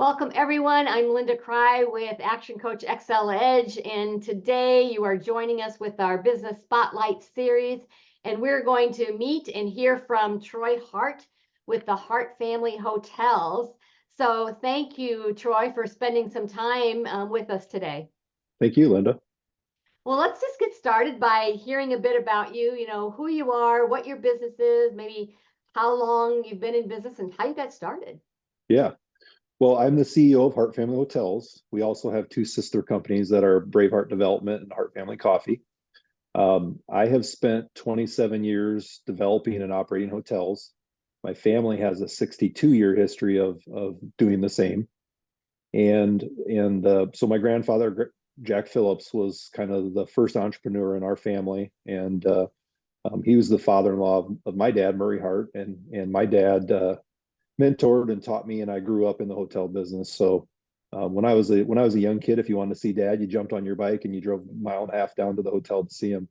Welcome, everyone. I'm Linda Cry with Action Coach XL Edge, and today you are joining us with our Business Spotlight series, and we're going to meet and hear from Troy Hart with the Hart Family Hotels. So thank you, Troy, for spending some time with us today. Thank you, Linda. Well, let's just get started by hearing a bit about you, who you are, what your business is, maybe how long you've been in business and how you got started. Yeah. Well, I'm the CEO of Hart Family Hotels. We also have two sister companies that are Braveheart Development and Hart Family Coffee. I have spent 27 years developing and operating hotels. My family has a 62-year history of doing the same. So my grandfather, Jack Phillips, was kind of the first entrepreneur in our family. And he was the father-in-law of my dad, Murray Hart. And my dad mentored and taught me, and I grew up in the hotel business. So when I was a young kid, if you wanted to see dad, you jumped on your bike and you drove a mile and a half down to the hotel to see him.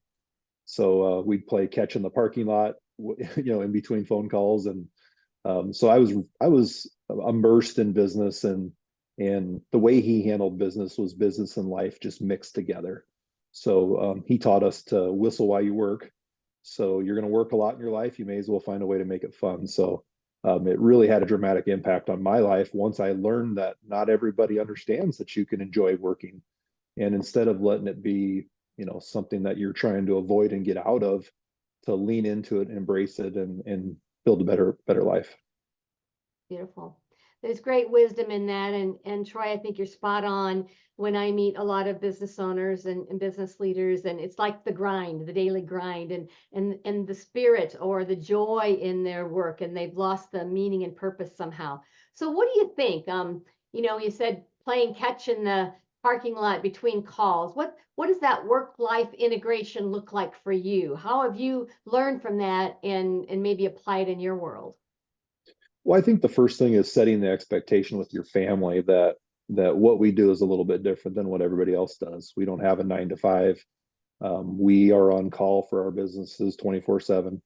So we'd play catch in the parking lot, in between phone calls. And so I was immersed in business, and the way he handled business was business and life just mixed together. So he taught us to whistle while you work. So you're going to work a lot in your life. You may as well find a way to make it fun. So it really had a dramatic impact on my life once I learned that not everybody understands that you can enjoy working. And instead of letting it be, something that you're trying to avoid and get out of, to lean into it, embrace it, and build a better life. Beautiful. There's great wisdom in that. And Troy, I think you're spot on. When I meet a lot of business owners and business leaders, and it's like the grind, the daily grind, and the spirit or the joy in their work, and they've lost the meaning and purpose somehow. So what do you think? You said playing catch in the parking lot between calls. What does that work-life integration look like for you? How have you learned from that and maybe applied in your world? Well, I think the first thing is setting the expectation with your family that what we do is a little bit different than what everybody else does. We don't have a 9 to 5. We are on call for our businesses 24/7.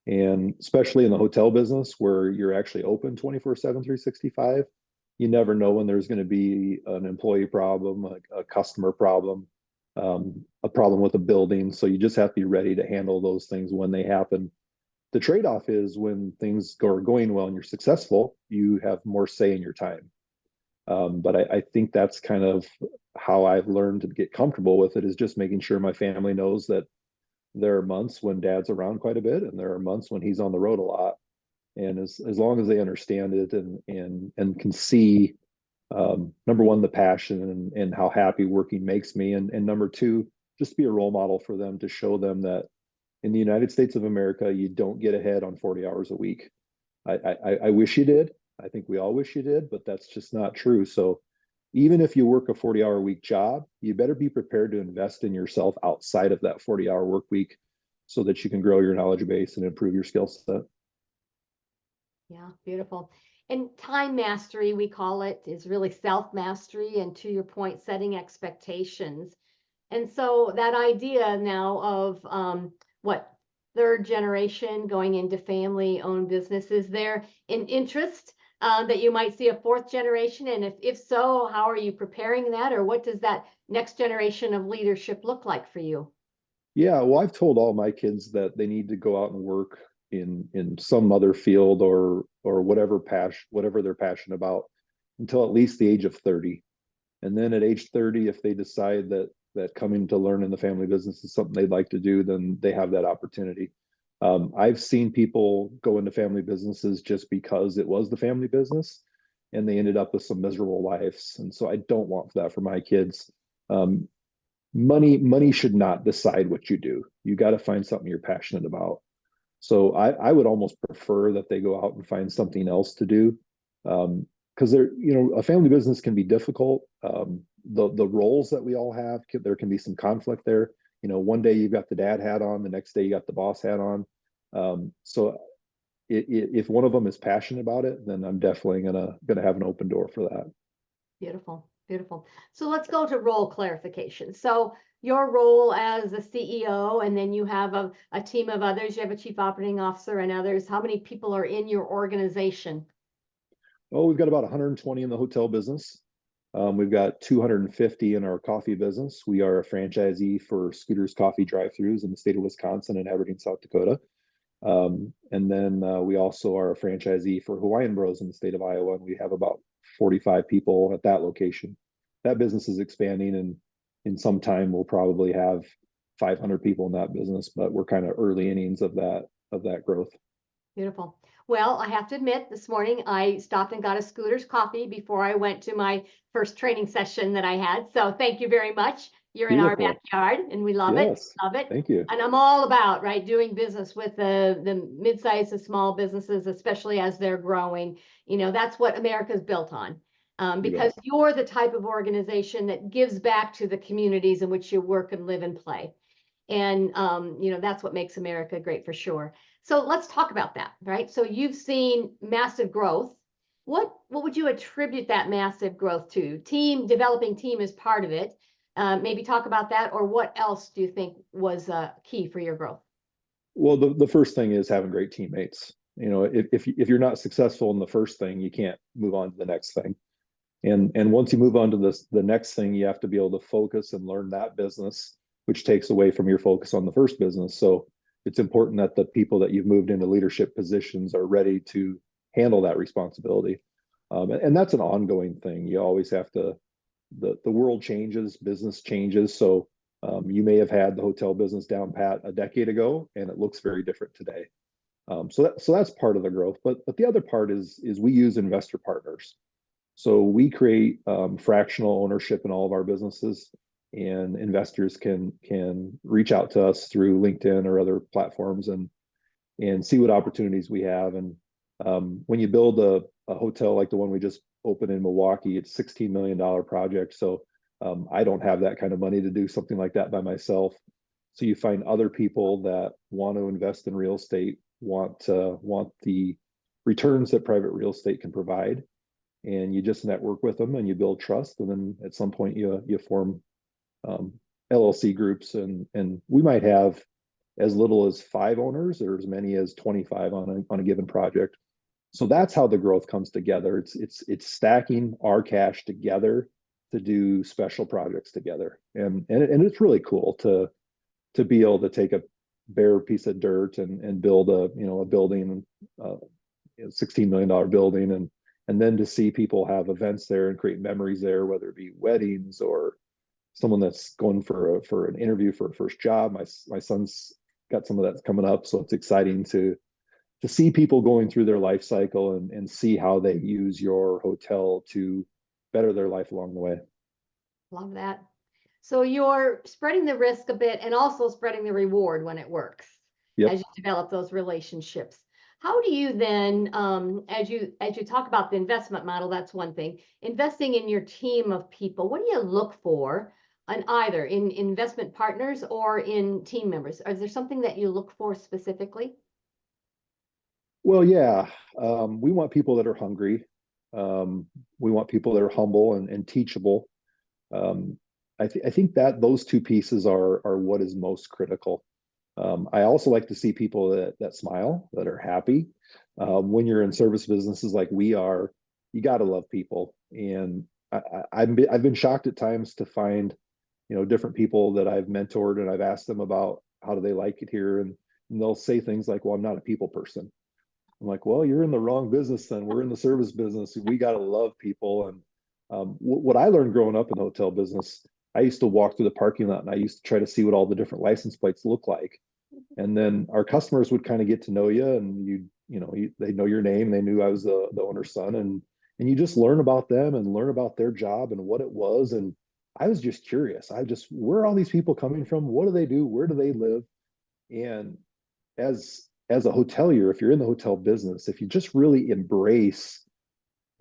And especially in the hotel business where you're actually open 24/7, 365, you never know when there's going to be an employee problem, a customer problem, a problem with a building. So you just have to be ready to handle those things when they happen. The trade-off is when things are going well and you're successful, you have more say in your time. But I think that's kind of how I've learned to get comfortable with it, is just making sure my family knows that there are months when dad's around quite a bit and there are months when he's on the road a lot. And as long as they understand it and can see, number one, the passion and how happy working makes me. And number two, just be a role model for them, to show them that in the United States of America, you don't get ahead on 40 hours a week. I wish you did. I think we all wish you did, but that's just not true. So even if you work a 40-hour week job, you better be prepared to invest in yourself outside of that 40-hour work week so that you can grow your knowledge base and improve your skill set. Yeah, beautiful. And time mastery, we call it, is really self-mastery. And to your point, setting expectations. And so that idea now of what, third generation going into family-owned businesses, there an interest that you might see a fourth generation? And if so, how are you preparing that? Or what does that next generation of leadership look like for you? Yeah, well, I've told all my kids that they need to go out and work in some other field or whatever they're passionate about until at least the age of 30. And then at age 30, if they decide that coming to learn in the family business is something they'd like to do, then they have that opportunity. I've seen people go into family businesses just because it was the family business, and they ended up with some miserable lives. And so I don't want that for my kids. Money should not decide what you do. You got to find something you're passionate about. So I would almost prefer that they go out and find something else to do. Because a family business can be difficult. The roles that we all have, there can be some conflict there. One day you've got the dad hat on, the next day you got the boss hat on. So if one of them is passionate about it, then I'm definitely gonna have an open door for that. Beautiful, beautiful. So let's go to role clarification. So your role as a CEO, and then you have a team of others, you have a chief operating officer and others. How many people are in your organization? Oh, we've got about 120 in the hotel business. We've got 250 in our coffee business. We are a franchisee for Scooters Coffee drive-throughs in the state of Wisconsin and Aberdeen, South Dakota. And then we also are a franchisee for Hawaiian Bros in the state of Iowa, and we have about 45 people at that location. That business is expanding, and in some time we'll probably have 500 people in that business, but we're kind of early innings of that growth. Beautiful. Well, I have to admit, this morning I stopped and got a Scooter's coffee before I went to my first training session that I had. So thank you very much. You're in our Beautiful. backyard and we love it. Yes. Love it. Thank you. And I'm all about, right, doing business with the mid-sized and small businesses, especially as they're growing. You know, that's what America's built on. You Because bet. you're the type of organization that gives back to the communities in which you work and live and play. And you know, that's what makes America great for sure. So let's talk about that, right? So you've seen massive growth. What would you attribute that massive growth to? Developing team is part of it. Maybe talk about that, or what else do you think was key for your growth? Well, the first thing is having great teammates. You know, if you're not successful in the first thing, you can't move on to the next thing. And once you move on to the next thing, you have to be able to focus and learn that business, which takes away from your focus on the first business. So it's important that the people that you've moved into leadership positions are ready to handle that responsibility. And that's an ongoing thing. You always have to, the world changes, business changes. So you may have had the hotel business down pat a decade ago, and it looks very different today. So that's part of the growth. But the other part is we use investor partners. So we create fractional ownership in all of our businesses, and investors can reach out to us through LinkedIn or other platforms and see what opportunities we have. And when you build a hotel like the one we just opened in Milwaukee, it's $16 million project. So I don't have that kind of money to do something like that by myself. So you find other people that want to invest in real estate, want the returns that private real estate can provide, and you just network with them and you build trust, and then at some point you form um, LLC groups, and we might have as little as 5 owners or as many as 25 on a given project. So that's how the growth comes together. It's stacking our cash together to do special projects together, and it's really cool to be able to take a bare piece of dirt and build a building, $16 million building, and then to see people have events there and create memories there, whether it be weddings or someone that's going for an interview for a first job. My son's got some of that coming up, so it's exciting to see people going through their life cycle and see how they use your hotel to better their life along the way. Love that. So you're spreading the risk a bit and also spreading the reward when it works as Yep. you develop those relationships. How do you then, as you talk about the investment model, that's one thing. Investing in your team of people, what do you look for on either in investment partners or in team members? Is there something that you look for specifically? Well, yeah, we want people that are hungry. We want people that are humble and teachable. Um, I think that those two pieces are what is most critical. I also like to see people that smile, that are happy. When you're in service businesses like we are, you got to love people. And I've been shocked at times to find, different people that I've mentored, and I've asked them about how do they like it here, and they'll say things like, "Well, I'm not a people person." I'm like, "Well, you're in the wrong business then. We're in the service business. We got to love people." And what I learned growing up in the hotel business, I used to walk through the parking lot and I used to try to see what all the different license plates look like. And then our customers would kind of get to know you, and they know your name. They knew I was the owner's son, and you just learn about them and learn about their job and what it was. And I was just curious. Where are all these people coming from? What do they do? Where do they live? And as a hotelier, if you're in the hotel business, if you just really embrace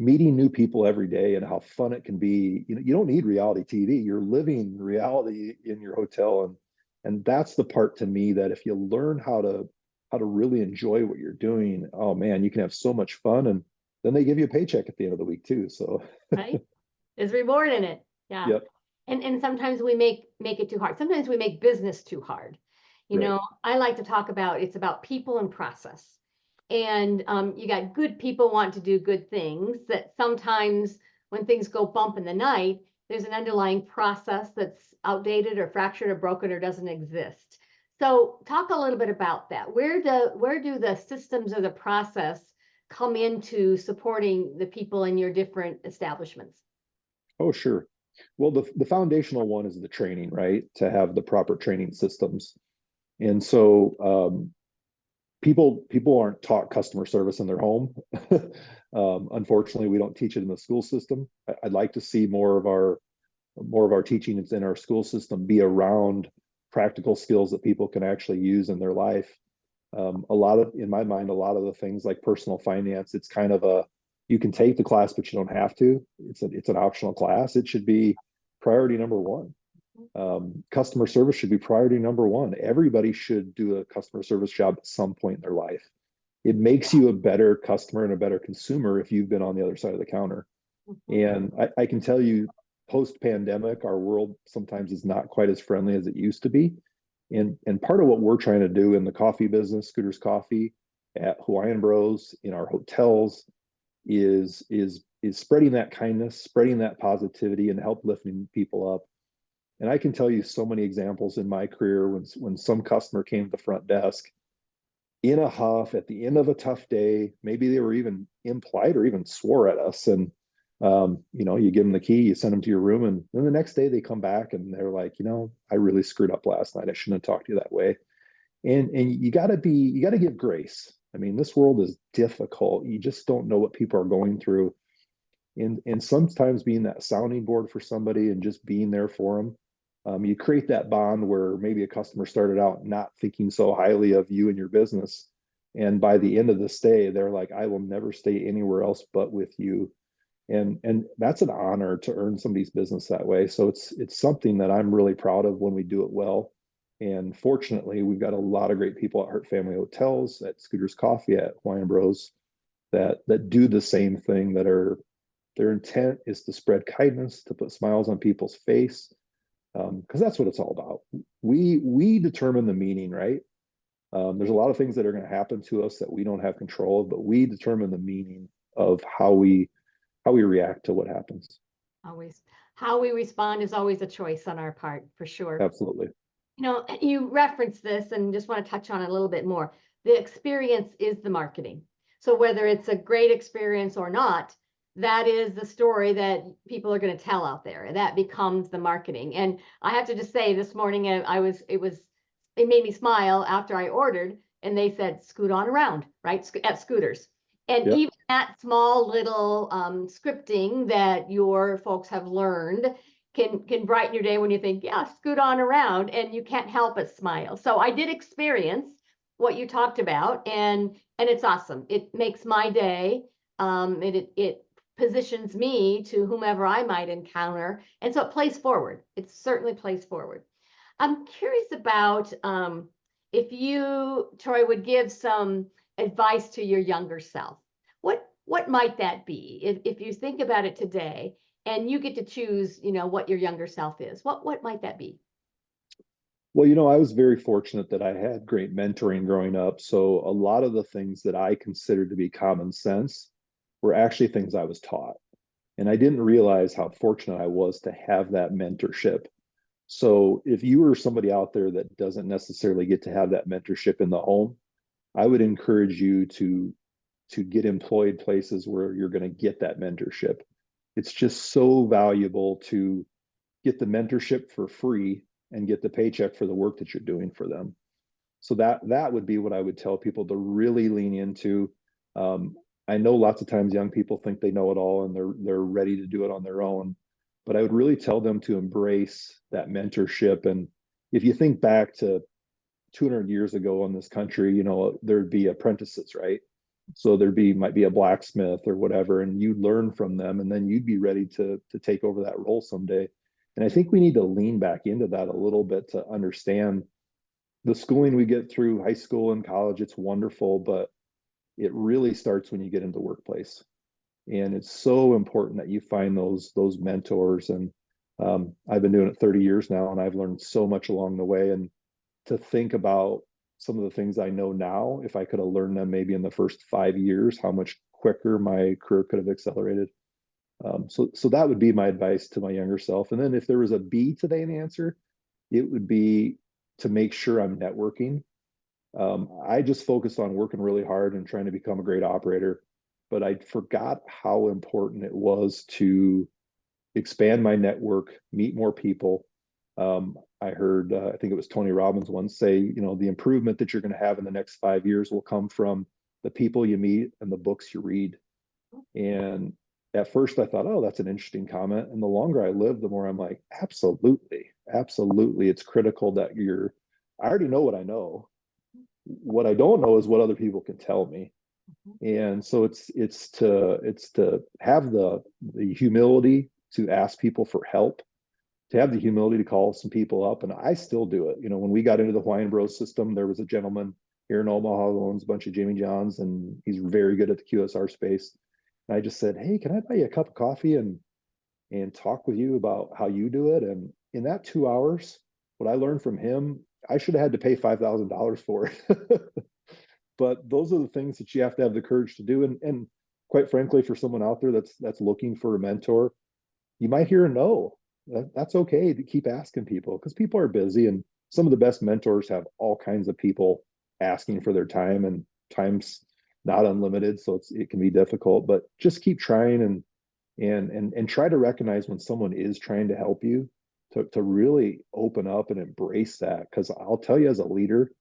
meeting new people every day and how fun it can be, you don't need reality TV. You're living reality in your hotel, and that's the part to me that if you learn how to really enjoy what you're doing, oh man, you can have so much fun, and then they give you a paycheck at the end of the week too. So Right? There's reward in it. Yeah. yep, And sometimes we make it too hard. Sometimes we make business too hard. You right. know, I like to talk about it's about people and process. and you got good people want to do good things, that sometimes when things go bump in the night, there's an underlying process that's outdated or fractured or broken or doesn't exist. So talk a little bit about that. Where do the systems or the process come into supporting the people in your different establishments? Oh, sure. Well, the foundational one is the training, right? To have the proper training systems. And so people aren't taught customer service in their home. Unfortunately, we don't teach it in the school system. I'd like to see more of our teaching in our school system be around practical skills that people can actually use in their life. In my mind, a lot of the things like personal finance, it's kind of you can take the class, but you don't have to. It's an optional class. It should be priority number one. Customer service should be priority number one. Everybody should do a customer service job at some point in their life. It makes you a better customer and a better consumer if you've been on the other side of the counter. And I can tell you, post pandemic, our world sometimes is not quite as friendly as it used to be. And part of what we're trying to do in the coffee business, Scooters Coffee, at Hawaiian Bros, in our hotels, is spreading that kindness, spreading that positivity, and help lifting people up. And I can tell you so many examples in my career when some customer came to the front desk in a huff at the end of a tough day. Maybe they were even impolite or even swore at us. And you give them the key, you send them to your room, and then the next day they come back and they're like, I really screwed up last night. I shouldn't have talked to you that way. And you gotta give grace. I mean, this world is difficult. You just don't know what people are going through. And sometimes being that sounding board for somebody and just being there for them, you create that bond where maybe a customer started out not thinking so highly of you and your business. And by the end of the stay, they're like, I will never stay anywhere else but with you. And that's an honor to earn somebody's business that way. So it's something that I'm really proud of when we do it well. And fortunately, we've got a lot of great people at Hart Family Hotels, at Scooters Coffee, at Hawaiian Bros, that do the same thing, their intent is to spread kindness, to put smiles on people's face, because that's what it's all about. We determine the meaning, right? There's a lot of things that are going to happen to us that we don't have control of, but we determine the meaning of how we react to what happens. Always. How we respond is always a choice on our part, for sure. Absolutely. You reference this and just want to touch on it a little bit more. The experience is the marketing. So whether it's a great experience or not, that is the story that people are going to tell out there. That becomes the marketing. And I have to just say, this morning it made me smile after I ordered, and they said, scoot on around, right? At Scooters. And Yep. even that small little scripting that your folks have learned can brighten your day when you think, yeah, scoot on around, and you can't help but smile. So I did experience what you talked about, and it's awesome. It makes my day. It positions me to whomever I might encounter, and so it plays forward. It certainly plays forward. I'm curious about if you, Troy, would give some advice to your younger self. What might that be? If you think about it today and you get to choose, what your younger self is, what might that be? Well, I was very fortunate that I had great mentoring growing up. So a lot of the things that I considered to be common sense were actually things I was taught. And I didn't realize how fortunate I was to have that mentorship. So if you are somebody out there that doesn't necessarily get to have that mentorship in the home, I would encourage you to get employed places where you're going to get that mentorship. It's just so valuable to get the mentorship for free and get the paycheck for the work that you're doing for them. So that would be what I would tell people to really lean into. Um, I know lots of times young people think they know it all and they're ready to do it on their own, but I would really tell them to embrace that mentorship. And if you think back to 200 years ago in this country, there'd be apprentices, right? So might be a blacksmith or whatever, and you learn from them, and then you'd be ready to take over that role someday. And I think we need to lean back into that a little bit to understand the schooling we get through high school and college. It's wonderful, but it really starts when you get into the workplace. And it's so important that you find those mentors. And I've been doing it 30 years now, and I've learned so much along the way. And to think about some of the things I know now, if I could have learned them maybe in the first 5 years, how much quicker my career could have accelerated. So that would be my advice to my younger self. And then if there was a B to the answer, it would be to make sure I'm networking. I just focused on working really hard and trying to become a great operator, but I forgot how important it was to expand my network, meet more people. I heard, I think it was Tony Robbins once say, the improvement that you're going to have in the next 5 years will come from the people you meet and the books you read. And at first I thought, oh, that's an interesting comment. And the longer I live, the more I'm like, absolutely, absolutely. It's critical that I already know what I know. What I don't know is what other people can tell me. And so it's to have the humility to ask people for help, to have the humility to call some people up. And I still do it. When we got into the Hawaiian Bros system, there was a gentleman here in Omaha who owns a bunch of Jimmy John's, and he's very good at the QSR space. And I just said, hey, can I buy you a cup of coffee and talk with you about how you do it? And in that 2 hours, what I learned from him, I should have had to pay $5,000 for it. But those are the things that you have to have the courage to do. And quite frankly, for someone out there that's looking for a mentor, you might hear a no. That's okay to keep asking people, because people are busy, and some of the best mentors have all kinds of people asking for their time, and time's not unlimited, so it can be difficult. But just keep trying, and try to recognize when someone is trying to help you, to really open up and embrace that. Because I'll tell you, as a leader,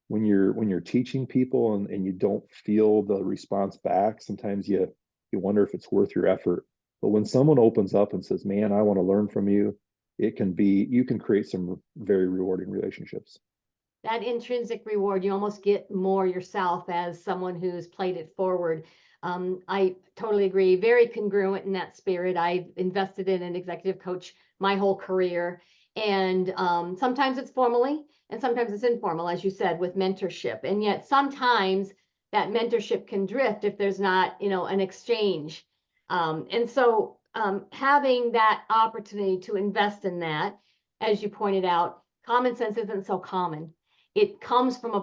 when you're teaching people and you don't feel the response back, sometimes you wonder if it's worth your effort. But when someone opens up and says, man, I want to learn from you, you can create some very rewarding relationships. That intrinsic reward, you almost get more yourself as someone who's played it forward. I totally agree. Very congruent in that spirit. I've invested in an executive coach my whole career. And sometimes it's formally and sometimes it's informal, as you said, with mentorship. And yet sometimes that mentorship can drift if there's not, an exchange. And so having that opportunity to invest in that, as you pointed out, common sense isn't so common. It comes from a